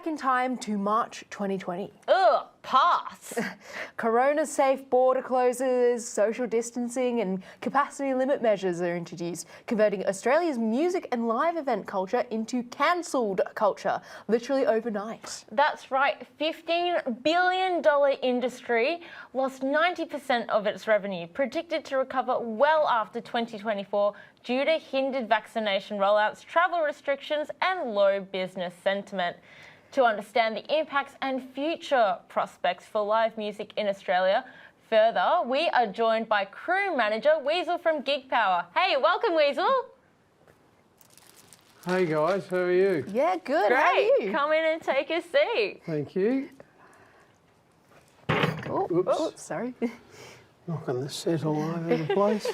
back in time to March 2020. Ugh, pass. Corona-safe border closures, social distancing and capacity limit measures are introduced, converting Australia's music and live event culture into cancelled culture, literally overnight. That's right, $15 billion industry lost 90% of its revenue, predicted to recover well after 2024 due to hindered vaccination rollouts, travel restrictions and low business sentiment. To understand the impacts and future prospects for live music in Australia, further, we are joined by crew manager Weasle from Gig Power. Hey, welcome Weasle. Hey guys, how are you? Yeah, good. Great. How are you? Come in and take a seat. Thank you. Oh, Oops. oops, sorry. Knocking the set all over the place.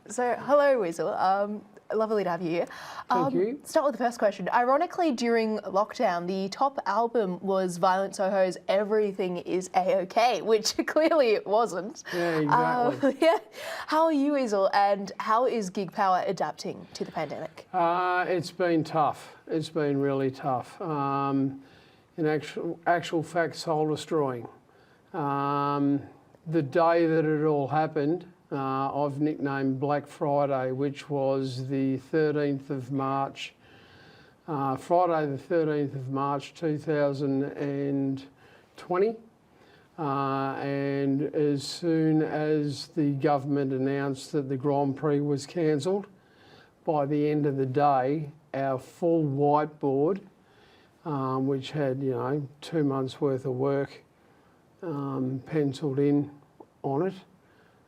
So, hello, Weasle. Lovely to have you here. Thank you. Start with the first question. Ironically, during lockdown, the top album was Violent Soho's Everything Is A-OK, which clearly it wasn't. Yeah, exactly. Yeah. How are you, Weasle, and how is Gig Power adapting to the pandemic? It's been tough. It's been really tough. In actual fact, soul destroying. The day that it all happened, I've nicknamed Black Friday, which was the 13th of March, Friday the 13th of March 2020. And as soon as the government announced that the Grand Prix was cancelled, by the end of the day, our full whiteboard, which had, 2 months worth of work penciled in on it,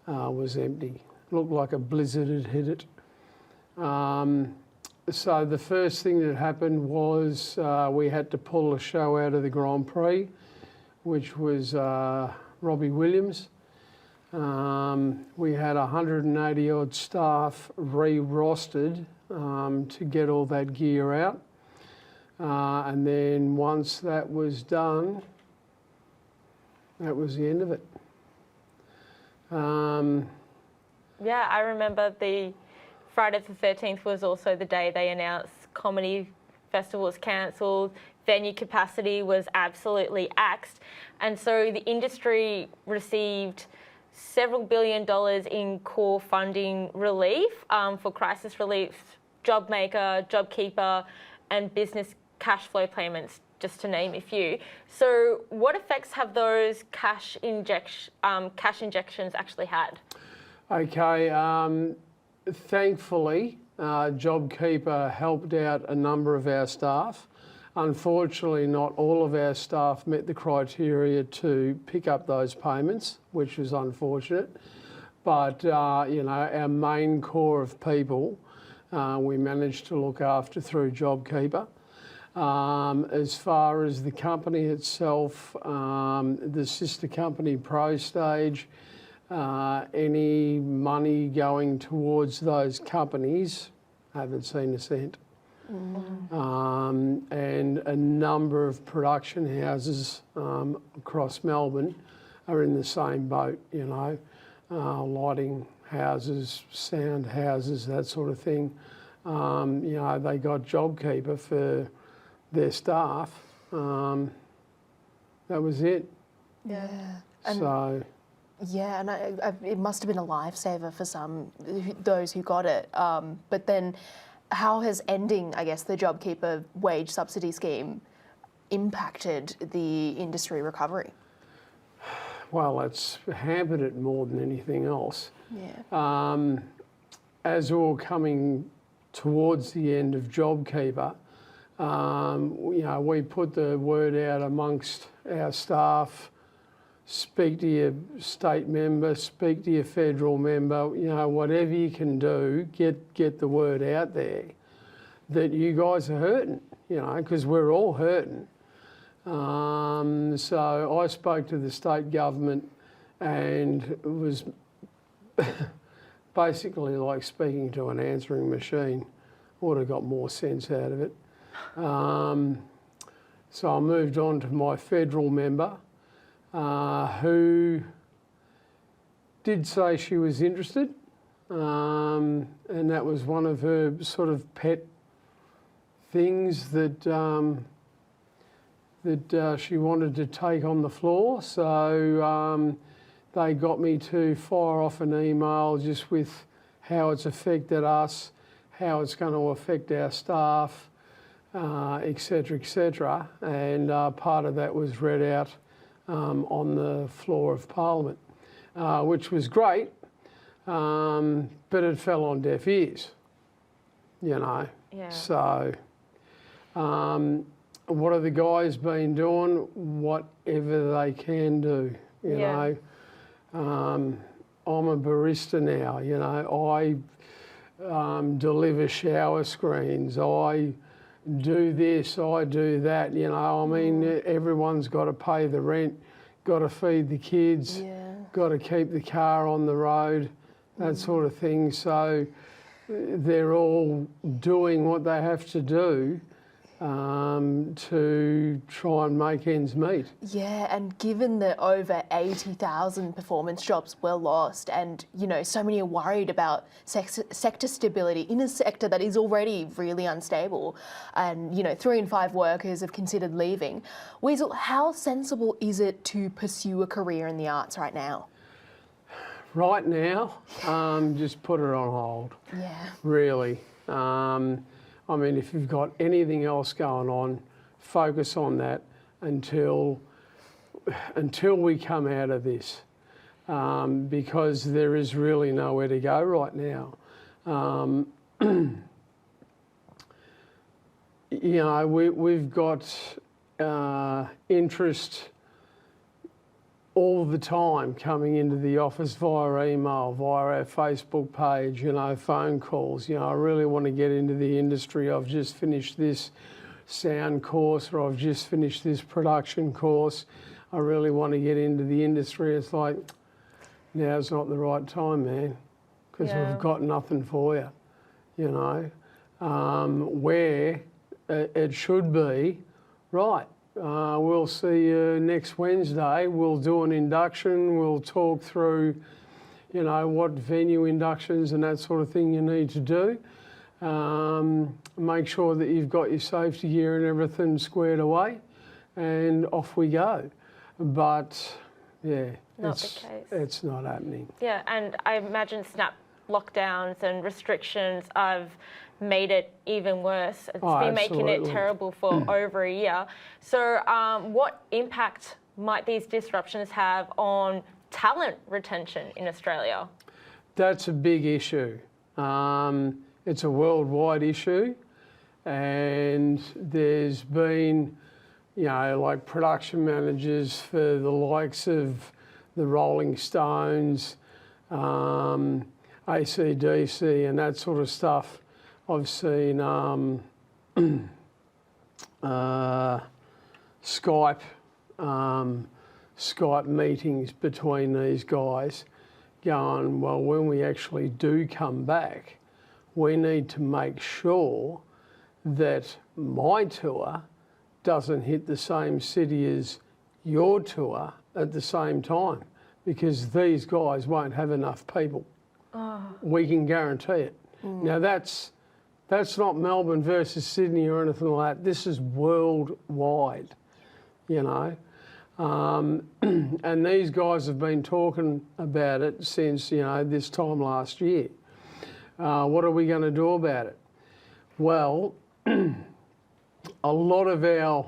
was empty. Looked like a blizzard had hit it. So the first thing that happened was we had to pull a show out of the Grand Prix, which was Robbie Williams. We had 180 odd staff re-rostered to get all that gear out. And then once that was done, that was the end of it. Yeah, I remember the Friday the 13th was also the day they announced comedy festivals cancelled, venue capacity was absolutely axed, and so the industry received several $1 billion in core funding relief for crisis relief, JobMaker, JobKeeper, and business cash flow payments, just to name a few. So what effects have those cash injections actually had? Okay, thankfully, JobKeeper helped out a number of our staff. Unfortunately, not all of our staff met the criteria to pick up those payments, which was unfortunate. But, our main core of people, we managed to look after through JobKeeper. As far as the company itself, the sister company ProStage, any money going towards those companies, haven't seen a cent. And a number of production houses across Melbourne are in the same boat, lighting houses, sound houses, that sort of thing. They got JobKeeper for their staff. That was it. Yeah. And it must have been a lifesaver for those who got it. But then how has ending, I guess, the JobKeeper wage subsidy scheme impacted the industry recovery? Well, it's hampered it more than anything else. Yeah. As we were coming towards the end of JobKeeper, we put the word out amongst our staff, speak to your state member, speak to your federal member, whatever you can do, get the word out there that you guys are hurting, because we're all hurting. So I spoke to the state government and it was basically like speaking to an answering machine. Would have got more sense out of it. So I moved on to my federal member, who did say she was interested, and that was one of her sort of pet things that that she wanted to take on the floor. So they got me to fire off an email just with how it's affected us, how it's going to affect our staff, etc., etc. And part of that was read out on the floor of Parliament, which was great, but it fell on deaf ears, you know. Yeah. So what have the guys been doing? Whatever they can do, you know. I'm a barista now, you know. I deliver shower screens. I do this, I do that, you know. I mean, everyone's got to pay the rent, got to feed the kids, got to keep the car on the road, that sort of thing. So they're all doing what they have to do to try and make ends meet. Yeah, and given that over 80,000 performance jobs were lost and, you know, so many are worried about sector stability in a sector that is already really unstable and, you know, 3 in 5 workers have considered leaving. Weasle, how sensible is it to pursue a career in the arts right now? Right now, just put it on hold. Yeah. Really. I mean, if you've got anything else going on, focus on that until we come out of this, because there is really nowhere to go right now. You know, we've got interest all the time coming into the office via email, via our Facebook page, you know, phone calls. You know, I really want to get into the industry. I've just finished this sound course, or I've just finished this production course. I really want to get into the industry. It's like, now's not the right time, man, because we've got nothing for you, you know. Where it should be, right. We'll see you next Wednesday. We'll do an induction. We'll talk through, you know, what venue inductions and that sort of thing you need to do. Make sure that you've got your safety gear and everything squared away, and off we go. But yeah, it's not happening. Yeah, and I imagine snap lockdowns and restrictions have made it even worse. It's been making it terrible for over a year. So what impact might these disruptions have on talent retention in Australia? That's a big issue. It's a worldwide issue, and there's been, you know, like production managers for the likes of the Rolling Stones, AC/DC and that sort of stuff. I've seen Skype meetings between these guys going, well, when we actually do come back, we need to make sure that my tour doesn't hit the same city as your tour at the same time, because these guys won't have enough people. We can guarantee it. Now that's not Melbourne versus Sydney or anything like that. This is worldwide, you know. And these guys have been talking about it since, you know, this time last year. What are we going to do about it? Well, a lot of our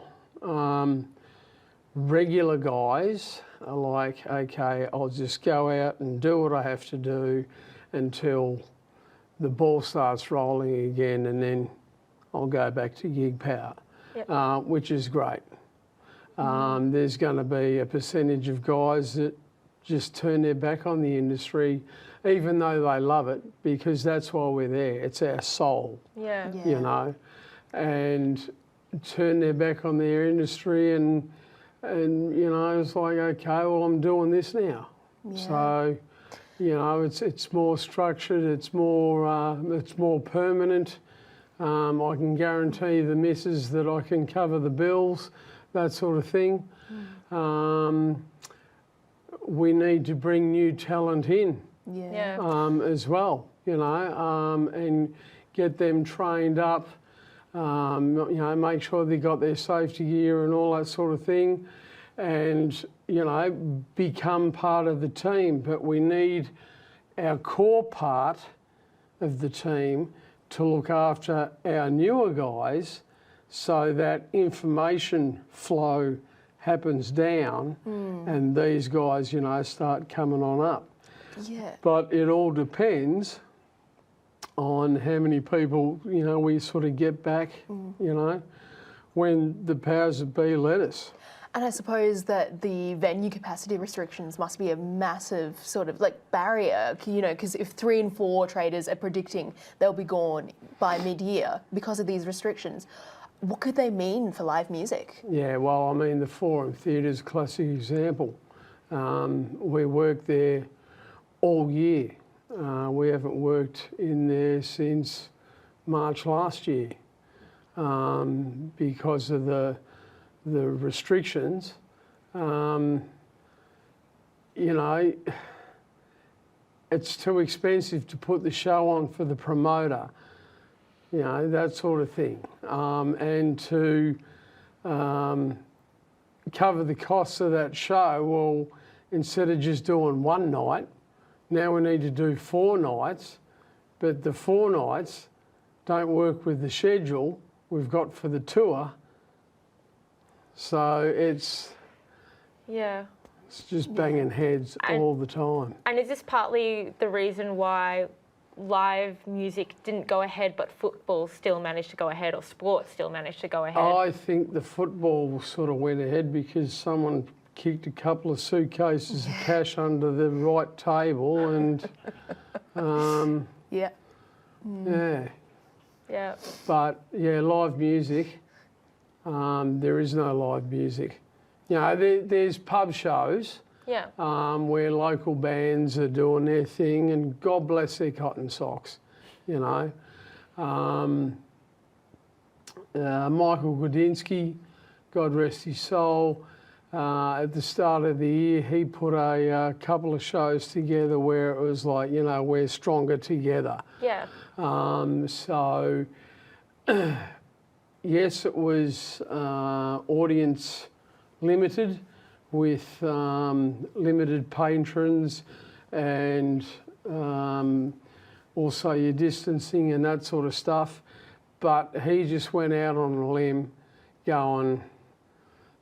regular guys are like, okay, I'll just go out and do what I have to do until the ball starts rolling again, and then I'll go back to gig power, which is great. There's going to be a percentage of guys that just turn their back on the industry, even though they love it, because that's why we're there. It's our soul, you know, and turn their back on their industry, and you know, it's like, okay, well, I'm doing this now. So, you know, it's more structured, it's more permanent. I can guarantee the missus that I can cover the bills, that sort of thing. We need to bring new talent in as well, you know, and get them trained up you know, make sure they got their safety gear and all that sort of thing, and, you know, become part of the team. But we need our core part of the team to look after our newer guys so that information flow happens down and these guys, you know, start coming on up. Yeah. But it all depends on how many people, you know, we sort of get back, you know, when the powers that be let us. And I suppose that the venue capacity restrictions must be a massive sort of like barrier, you know, because if 3 and 4 traders are predicting they'll be gone by mid-year because of these restrictions, what could they mean for live music? Yeah, well, I mean, the Forum Theatre's a classic example. We worked there all year. We haven't worked in there since March last year because of the restrictions. You know, it's too expensive to put the show on for the promoter, you know, that sort of thing. And to cover the costs of that show, well, instead of just doing one night, now we need to do 4 nights, but the 4 nights don't work with the schedule we've got for the tour. So it's just banging heads all the time. And is this partly the reason why live music didn't go ahead, but football still managed to go ahead, or sports still managed to go ahead? I think the football sort of went ahead because someone kicked a couple of suitcases of cash under the right table and Yeah. Yeah. But yeah, live music, there is no live music. You know, there's pub shows where local bands are doing their thing, and God bless their cotton socks, you know. Michael Gudinski, God rest his soul, at the start of the year, he put a couple of shows together where it was like, you know, we're stronger together. Yeah. So, yes, it was audience limited with limited patrons and also your distancing and that sort of stuff. But he just went out on a limb going,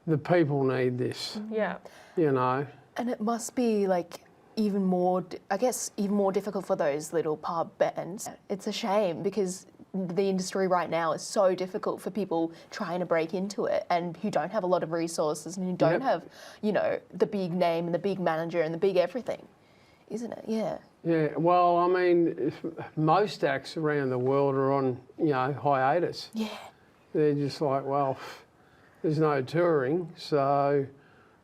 the people need this. Yeah. You know. And it must be like even more, I guess, even more difficult for those little pub bands. It's a shame because the industry right now is so difficult for people trying to break into it and who don't have a lot of resources and who don't have, you know, the big name and the big manager and the big everything, isn't it? Yeah. Yeah, well, I mean, most acts around the world are on, you know, hiatus. Yeah. They're just like, well, there's no touring, so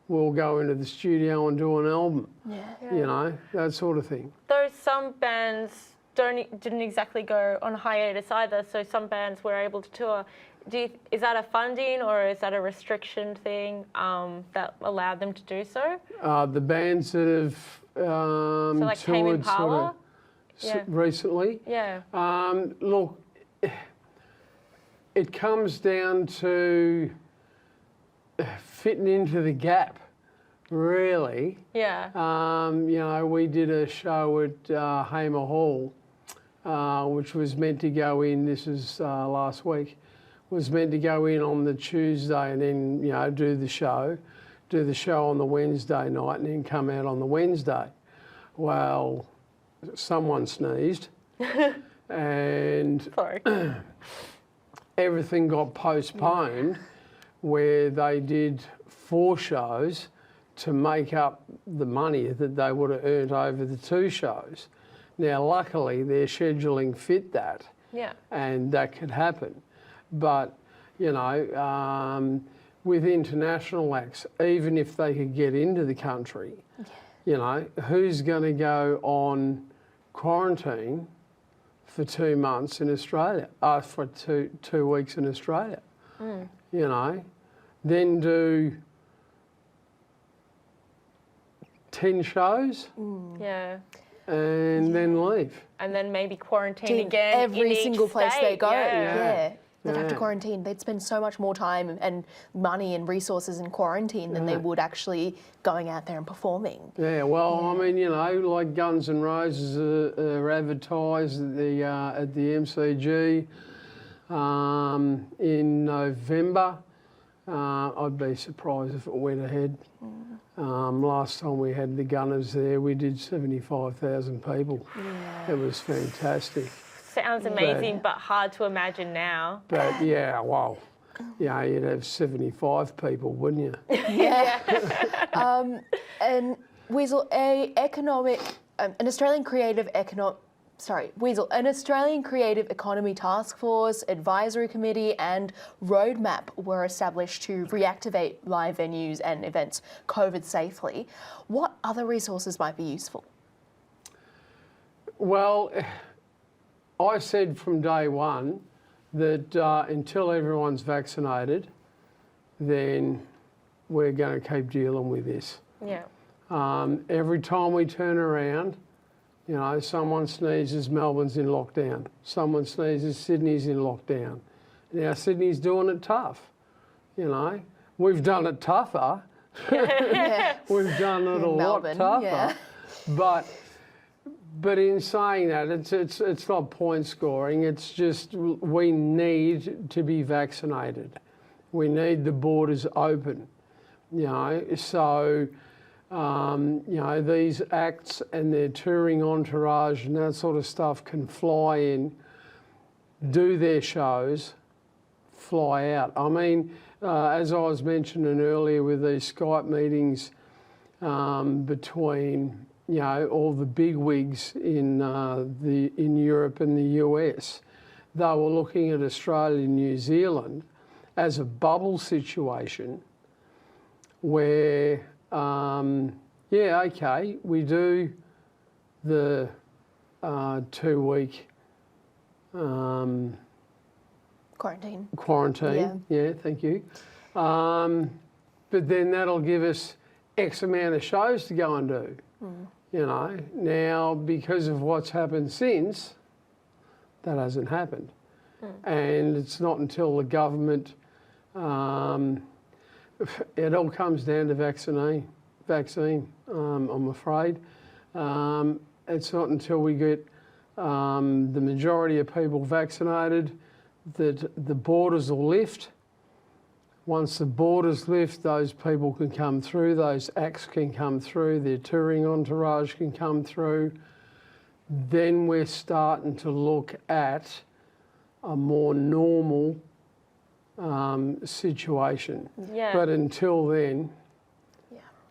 we'll go into the studio and do an album. Yeah. You know, that sort of thing. Though some bands didn't exactly go on hiatus either, so some bands were able to tour. Is that a funding or is that a restriction thing that allowed them to do so? The bands that have So like Tame toured Impala? sort of recently. Yeah. Look, it comes down to fitting into the gap, really. Yeah. You know, we did a show at Hamer Hall, which was meant to go in, this is last week, was meant to go in on the Tuesday and then, you know, do the show on the Wednesday night and then come out on the Wednesday. Well, someone sneezed and Sorry. everything got postponed where they did 4 shows to make up the money that they would have earned over the 2 shows. Now, luckily, their scheduling fit that, and that could happen. But, you know, with international acts, even if they could get into the country, you know, who's going to go on quarantine for 2 months in Australia, for two weeks in Australia, you know, then do 10 shows and then leave. And then maybe quarantine again every in single each place they state. go. Yeah. They'd have to Yeah. quarantine. They'd spend so much more time and money and resources in quarantine than they would actually going out there and performing. Yeah, well, I mean, you know, like Guns N' Roses are advertised at the MCG in November. I'd be surprised if it went ahead. Last time we had the Gunners there, we did 75,000 people. Yeah. It was fantastic. Sounds amazing, but hard to imagine now. But yeah, well, yeah, you'd have 75 people, wouldn't you? Yeah. And Weasle, an Australian creative economy task force, advisory committee, and roadmap were established to reactivate live venues and events COVID safely. What other resources might be useful? Well, I said from day one that until everyone's vaccinated, then we're going to keep dealing with this. Yeah. Every time we turn around, you know, someone sneezes, Melbourne's in lockdown. Someone sneezes, Sydney's in lockdown. Now, Sydney's doing it tough, you know. We've done it tougher. Yeah. We've done it a Melbourne, lot tougher. yeah. But in saying that, it's not point scoring. It's just we need to be vaccinated. We need the borders open, you know. So, you know, these acts and their touring entourage and that sort of stuff can fly in, do their shows, fly out. I mean, as I was mentioning earlier with these Skype meetings between, you know, all the big wigs in Europe and the US, they were looking at Australia and New Zealand as a bubble situation where, yeah, okay, we do the 2-week Quarantine. Yeah, thank you. But then that'll give us X amount of shows to go and do. You know, now because of what's happened since, that hasn't happened. And it's not until the government, it all comes down to vaccine, I'm afraid. It's not until we get the majority of people vaccinated that the borders will lift. Once the borders lift, those people can come through, those acts can come through, their touring entourage can come through. Then we're starting to look at a more normal situation. Yeah. But until then...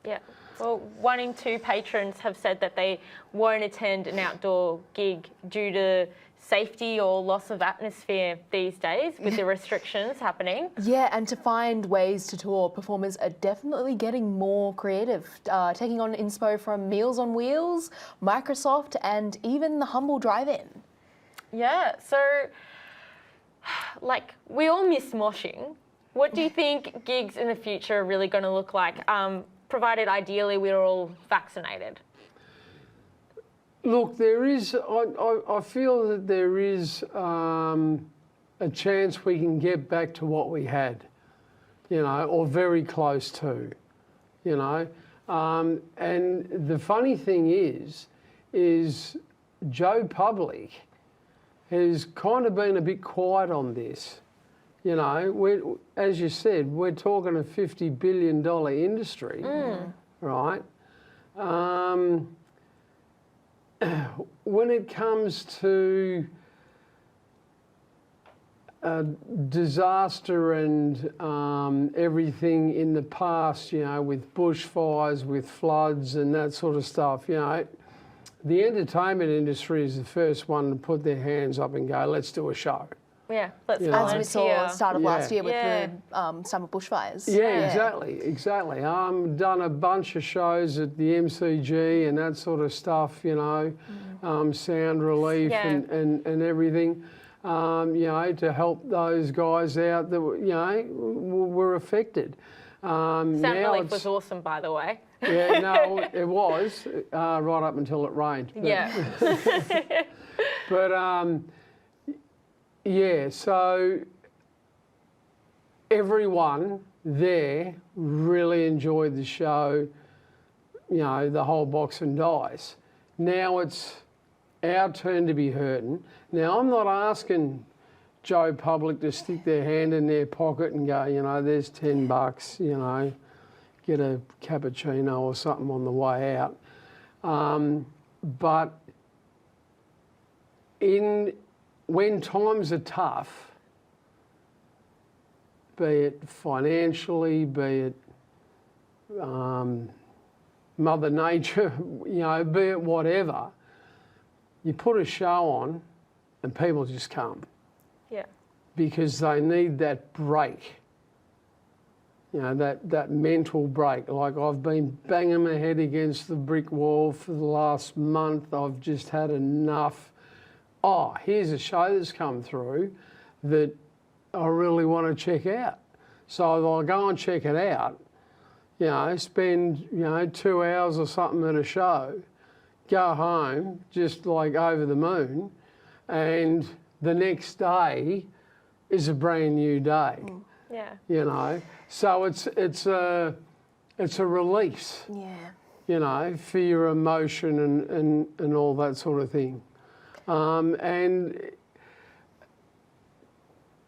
Yeah. Well, 1 in 2 patrons have said that they won't attend an outdoor gig due to safety or loss of atmosphere these days with the restrictions happening. Yeah, and to find ways to tour, performers are definitely getting more creative, taking on inspo from Meals on Wheels, Microsoft, and even the Humble Drive-In. Yeah, so, like, we all miss moshing. What do you think gigs in the future are really going to look like, provided ideally we're all vaccinated? Look, there is, I feel that there is a chance we can get back to what we had, you know, or very close to, you know. And the funny thing is Joe Public has kind of been a bit quiet on this. You know, as you said, we're talking a $50 billion industry, right? When it comes to disaster and everything in the past, you know, with bushfires, with floods and that sort of stuff, you know, the entertainment industry is the first one to put their hands up and go, let's do a show. Yeah, let's As we saw at the start of last year with Yeah. the summer bushfires. Yeah, exactly. Done a bunch of shows at the MCG and that sort of stuff, you know, sound relief and everything, you know, to help those guys out that, you know, were affected. Sound relief was awesome, by the way. Yeah, no, it was, right up until it rained. But, Yeah. But, yeah, so everyone there really enjoyed the show, you know, the whole box and dice. Now it's our turn to be hurting. Now, I'm not asking Joe Public to stick their hand in their pocket and go, you know, there's $10, you know, get a cappuccino or something on the way out. But when times are tough, be it financially, be it Mother Nature, you know, be it whatever, you put a show on and people just come. Yeah. Because they need that break, you know, that mental break. Like, I've been banging my head against the brick wall for the last month. I've just had enough. Oh, here's a show that's come through that I really want to check out. So I'll go and check it out, you know, spend, you know, 2 hours or something at a show, go home, just like over the moon, and the next day is a brand new day. Yeah. You know, so it's a release. Yeah. You know, for your emotion and all that sort of thing, and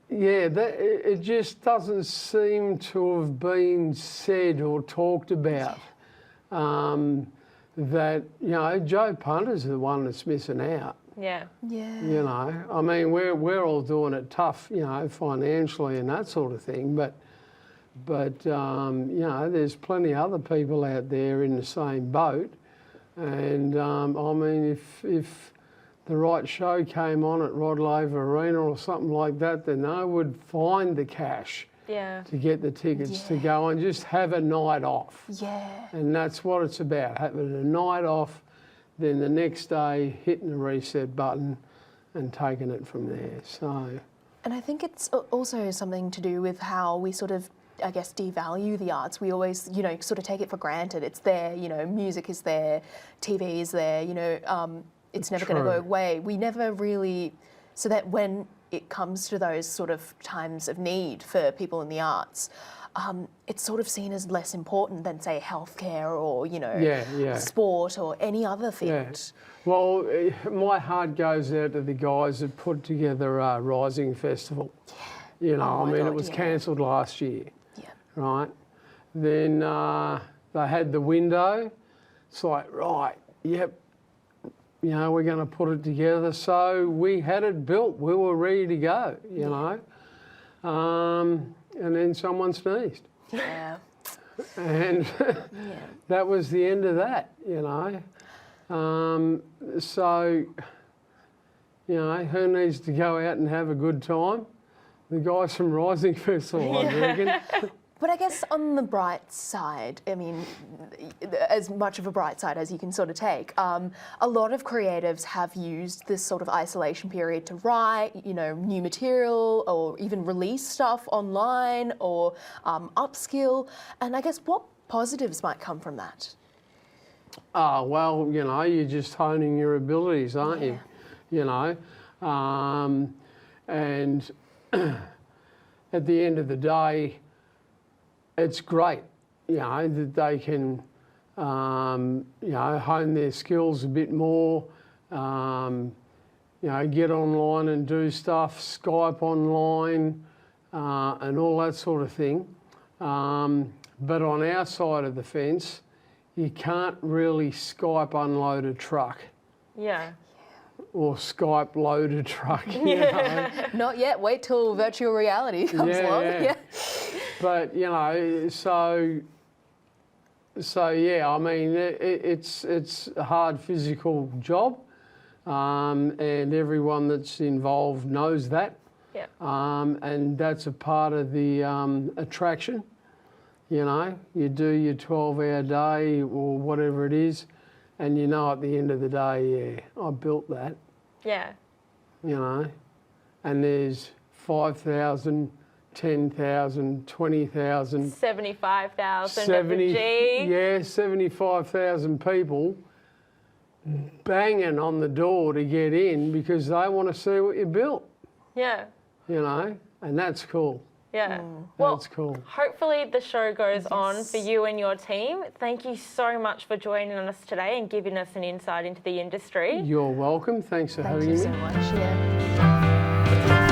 yeah, it just doesn't seem to have been said or talked about. That, you know, Joe Punter's the one that's missing out. Yeah. Yeah. You know, I mean, we're all doing it tough, you know, financially and that sort of thing. But you know, there's plenty of other people out there in the same boat. And I mean, if the right show came on at Rod Laver Arena or something like that, then I would find the cash to get the tickets to go and just have a night off. Yeah. And that's what it's about, having a night off, then the next day hitting the reset button and taking it from there. So, And I think it's also something to do with how we sort of, I guess, devalue the arts. We always, you know, sort of take it for granted. It's there, you know, music is there, TV is there, you know, it's never going to go away. We never really, so that when it comes to those sort of times of need for people in the arts, it's sort of seen as less important than, say, healthcare or, you know, sport or any other field. Well, my heart goes out to the guys that put together Rising Festival. You know, I mean, it was cancelled last year, right? Then they had the window. It's like, right, yep, you know, we're going to put it together. So we had it built. We were ready to go, you know. And then someone sneezed. Yeah. And that was the end of that, you know. So, you know, who needs to go out and have a good time? The guys from Rising Festival, I reckon. But I guess on the bright side, I mean, as much of a bright side as you can sort of take, a lot of creatives have used this sort of isolation period to write, you know, new material or even release stuff online or upskill. And I guess what positives might come from that? Oh, well, you know, you're just honing your abilities, aren't you? You know, and at the end of the day, it's great, you know, that they can, you know, hone their skills a bit more, you know, get online and do stuff, Skype online, and all that sort of thing. But on our side of the fence, you can't really Skype unload a truck. Yeah. Or Skype load a truck, you know. Not yet. Wait till virtual reality comes along. Yeah. But, you know, so yeah, I mean, it's a hard physical job, and everyone that's involved knows that. Yeah. And that's a part of the attraction. You know, you do your 12-hour day or whatever it is, and you know at the end of the day, yeah, I built that. Yeah. You know, and there's 5,000, 10,000, 20,000. 75,000 at the G. Yeah, 75,000 people banging on the door to get in because they want to see what you built. Yeah. You know, and that's cool. Yeah. Well, That's cool. hopefully the show goes on for you and your team. Thank you so much for joining us today and giving us an insight into the industry. You're welcome. Thanks for Thank having you me. so much. Yeah.